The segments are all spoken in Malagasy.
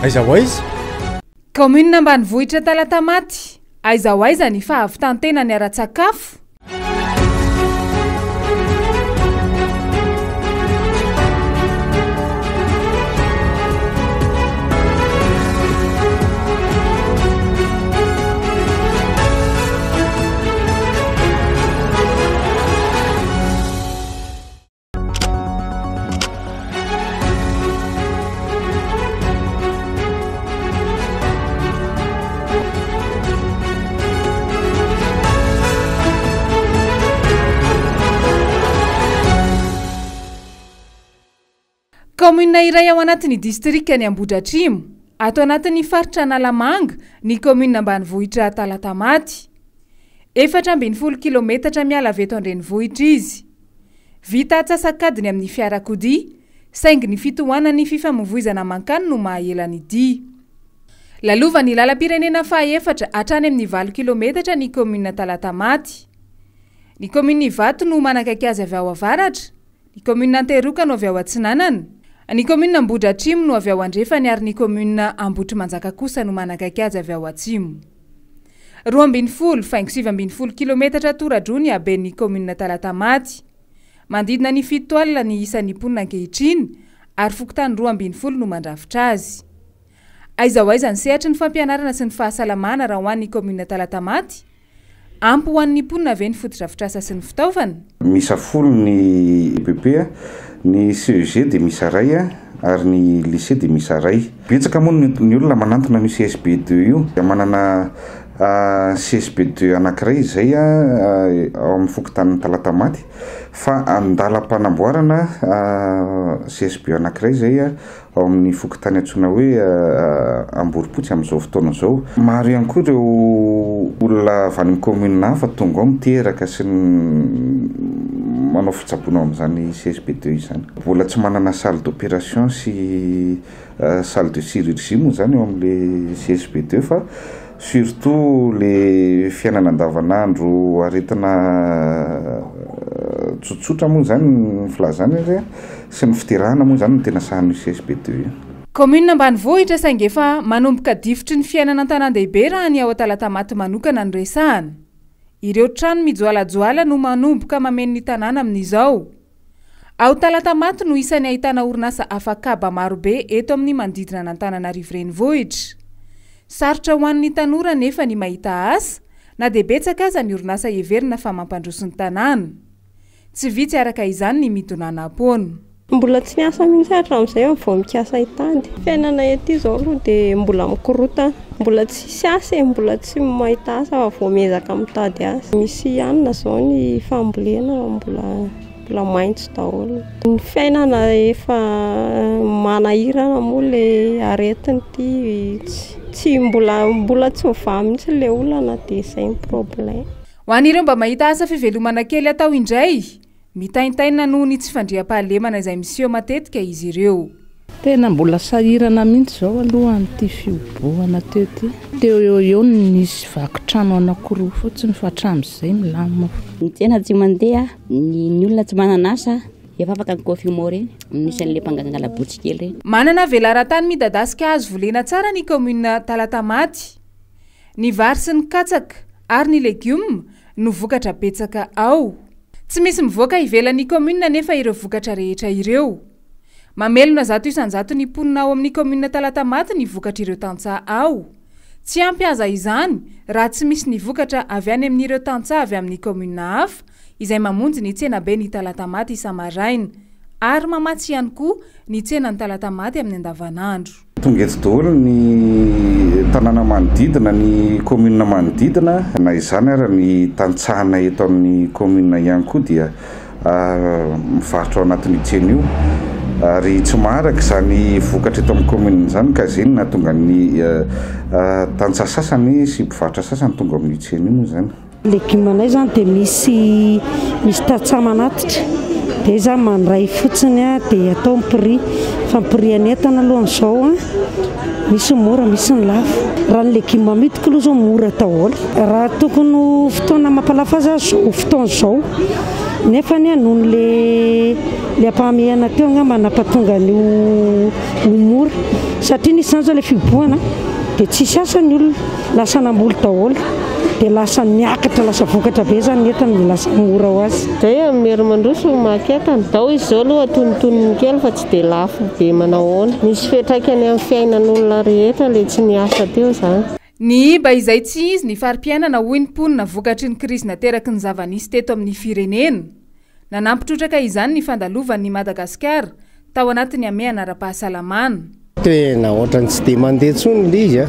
aiza ho aiza commune ambanivohitra Talatamaty aiza ho aiza ny fahavitantena ny ara-tsakafo. Commune iray ao anatin'ny distrika ny Ambohidratrimo, ato anatin'ny faritra Analamanga, ny commune ambanivohitra Talatamaty. 420 kilometatra miala avy eto an-drenivohitra izy. Vita atsasakadiny amin'ny fiarakodia, saingy ny fitohanan'ny fifamoivoizana mankany no mahaela ny dia. Lalovan'ny lalam-pirenena faha-efatra hatrany amin'ny 4 kilometatra ny commune Talatamaty. Ny commune Ivato no manakaiky azy avy ao avaratra, ny commune Anteroka no avy ao atsinanana, ny commune Ambohidratrimo no avy ao andrefany ary ny commune Ambohitrimanjaka kosa no manakaiky azy avy ao atsimo. 270 kilometatra tora-droa ny haben'ny commune Talatamaty. Mandidina ny 7 alina ny isan'ny mponina ankehitriny ary fokontany 20 no mandrafitra azy. Aiza ho aiza ny sehatra ny fampianarana sy ny fahasalamana raha ho an'ny commune Talatamaty. Ampy ho an'ny mponina ve ny fotodrafitrasa sy ny fitaovana? Misa folo ny EPP, ny CEG dia misa ray ary ny lycée dia misa ray. Betsaka moa ny olona manantona ny CSB2 io. Manana CSB2 anankiray izay ao amin'ny fokontany Talatamaty, fa andalam-panamboarana CSB anankiray izay ao amin'ny fokontany antsoina hoe Amboripotsy amin'izao fotoana izao. Maro ihany koa ireo olona avy any commune hafa tonga ao miteraka sy manao fitsaboana amin'izany CSB2 izany. Mbola tsy manana salle d'opération sy salle de chirurgie moa izany eo amin'ilay CSB2 fa surtout le fiainana andavanandro aretina tsotsotra moa zany ny filazana sy ny fitirahana moa zany ny tena sahan'ny CSB2. Commune ambanivohitra saingy efa manomboka difitry ny fiainana an-tanan-dehibe raha ny ao Talatamaty manokana ny resahana. Ireo trano mijoalajoala no manomboka mameno ny tanàna amin'izao. Ao Talatamaty no isan'ny ahitana orinasa afakaba marobe eto amin'ny manodidina n'Antananarivo renivohitra. Sarotra ho an'ny tanora nefa ny mahita asa, na dia betsaka aza ny orinasa heverina fa mampandroso ny tanàna. Tsy vitsy araka izany ny midonana ampony. Mbola tsy niasa mihitsy hatramin'izay vao mikasa hitady. Fiainana ety izao aloha dia mbola mikorota, mbola tsy asa, mbola tsy mahita asa vao miezaka mitady asa. Misy anina izao ny fambolena mbola maintso daholo. Ny fiainana efa manahirana moa le aretiny tsy mbola tsy mivaha mihitsy le olana dia izay ny problème. Ho an'ireo mba mahita asa fivelomana kely atao indray, mitaintaina noho ny tsy fandriam-pahalemana izay miseho matetika izy ireo. Tena mbola sahirana mihitsy zao aloha an'ity fioboana teo eo nisy vakitrano anankiroa fotsiny fa hatramin'izay milamina. Ny tsena tsy mandeha, ny olona tsy manana asa, efa afaka ny confirmer reny, nisy an'ilay mpangangala botsy kely reny. Manana velaran-tany midadasika azo volena tsara ny commune Talatamaty. Ny vary sy ny katsaka ary ny legioma no vokatra betsaka ao. Tsy misy mivoaka ivelan'ny commune nefa ireo vokatra rehetra ireo. Mamelona 100 isanjato ny mponina ao amin'ny commune Talatamaty ny vokatra ireo tantsaha ao. Tsy ampy aza izany raha tsy misy ny vokatra avy any amin'ireo tantsaha avy amin'ny commune hafa izay mamonjy ny tsenabe ny Talatamaty isamaraina ary mamatsy ihany koa ny tsenan'ny Talatamaty amin'ny andavanandro. Tonga eto daholo ny tanàna manodidina, ny commune manodidina, na izany ara ny tantsahana eto amin'ny commune ihany koa dia mivarotra ao anatin'ny tsena io. Ary tsy maharaka izany vokatra eto amin'ny commune izany ka izay na tonga ny tantsaha sasany sy mpivarotra sasany tonga amin'ny tsena io moa izany. Legioma anay izany dia misy tantsaha manatitra. Dia izany mandray fotsiny dia atao ny prix. Fa ny prix an'entana alohan'izao misy mora, misy ny lafo. Raha ny legioma midiko aloha izao mora daholo. Raha tokony fotoana mampalafaza izao fotoana izao. Nefa noho le ampahamenana teo angamba nampatonga ny mora. satria nisy zany zao le fiboana dia tsisy asany olona lasa namboly daholo dia lasa miakatra lasa vokatra be zany entana lasa mora ho azy. Zay amin'ny mandroso maketany dao izy zao aloha tonontonony kely fa tsy dia lafo be manao ahoana. Misy fiantraikany amin'ny fiainan'olona rehetra le tsy niasa teo zany. Ny iba izay tsy izy ny farim-piainana hoy ny mponina vokatry ny krizy nateraky ny zava-nisy teto amin'ny firenena. Nanampitrotraka izany ny fandalovan'ny Madagasikara tao anatin'ny amehana ara-pahasalamana. Tena ohatrany tsy dia mandeha tsony le izy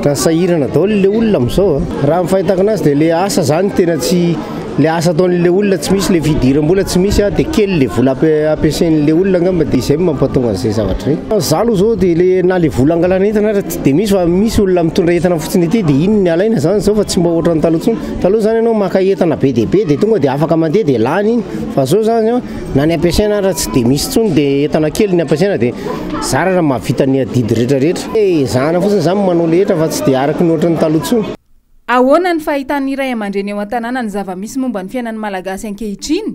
ka sahirana daholo le olona amin'izao raha mifahitako anazy dia le asa zany tena tsy le asa ataon'le olona tsy misy le fidiram-bola tsy misy dia kely le vola ampiasain'le olona angamba dia izay mampatonga an'izay zavatra ireny. Zalo zao dia le na le vola angalana entana ary tsy dia misy fa misy olona mitondra entana fotsiny ity dia iny ny alaina zany zao fa tsy mba ohatran'ny taloha tsony. Taloha zany ianao maka entana be dia be dia tonga dia afaka mandeha dia lany iny fa zao zany na ny ampiasaina ary tsy dia misy tsony dia entana kely ny ampiasaina dia zara raha mahavita ny adidy rehetrarehetra. Zahana fotsiny zany manao lehetra fa tsy dia araky ny ohatran'ny taloha tsony. Ahoana ny fahitan'ny iray aman-dreny eo an-tanàna ny zava-misy momba ny fiainan'ny malagasy ankehitriny?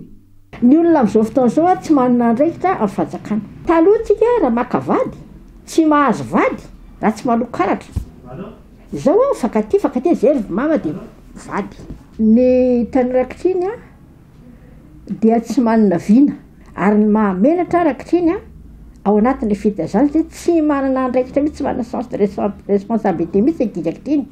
Ny olona amin'izao fotoana izao tsy manana andraikitra amin'ny fanjakana. Taloha tsika raha maka vady tsy mahazo vady raha tsy manao karatra. Izao fakaty zay mama dia vady. Ny tany rakitriny dia tsy manana vina ary ny mahamenatra rakitriny ao anatin'ny fita zany dia tsy manana andraikitra mihitsy, tsy manana sens de responsabilité mihitsy ankiraktriny.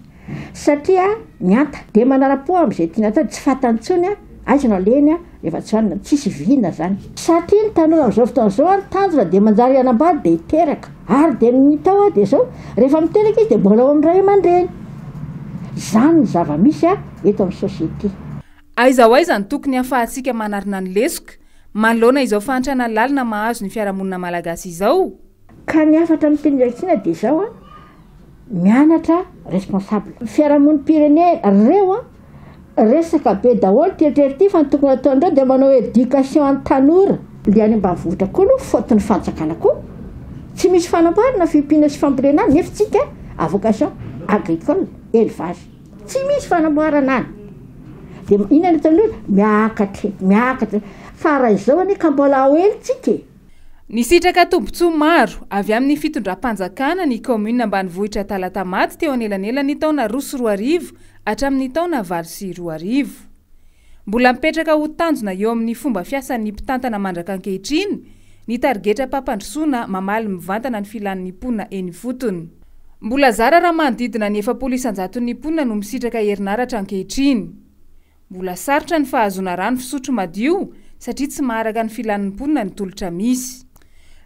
Satria mianta dia manara-po amin'izay tiana atao tsy fantany tsony aiza no leny rehefa tsy anona tsisy vina zany. Satria ny tanora amin'izao fotoana izao ny tanjona dia manjary anambady dia hiteraka ary dia ny tao dia zao rehefa miteraka izy dia mbola ao amin'ny ray aman-dreny. Zany ny zava-misy eto amin'ny sosiety. Aiza ho aiza ny tokony hahafahantsika manarina ny lesoka manoloana izao fahantrana lalina mahazo ny fiarahamonina malagasy izao. Ka ny afatra amin'ny teny raikitsina dia zao mianatra responsable. Fiarahamonina pirenena reo resaka be daholo teritrery fa ny tokony ataondreo dia manao éducation any tanora. Le any ambanivohitra koa aloha fotony fanjakana koa tsy misy fanamboarana fiompiana sy fampirenana nefa tsika vocation agricole élevage tsy misy fanamboarana any. Dia inona ataon'olona miakatra fa raha izao ane ka mbola ahoely tsika. Nisitraka tombotsoa maro avy amin'ny fitondram-panjakana ny commune ambanivohitra Talatamaty teo anelanelany taona 2024 hatramin'ny taona 2025. Mbola mipetraka ho tanjona eo amin'ny fomba fiasan'ny mpitantana mandraka ankehitriny ny targetra pampandrosoana mamaly mivantana ny filan'ny mponina eny fotony. Mbola zara raha manodidina ny 700 mponina no misitraka herinaratra ankehitriny. Mbola sarotra ny fahazona rano fisotro madio satria tsy maharaka ny filan'ny mponina ny tolotra misy.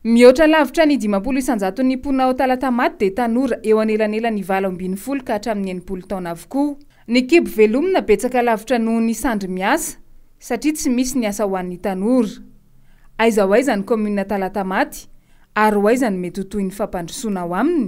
Mihoatra lavitra ny 500 mponina ao Talatamaty dia tanora eo anelanelany 720 ka hatramin'ny 80 taona avokoa. Ny kibo velomina betsaka lavitra noho ny sandry miasa satria tsy misy ny asa ho an'ny tanora. Aiza ho aiza ny commune Talatamaty ary ho aiza ny mety ho toy ny fampandrosoana ao aminy.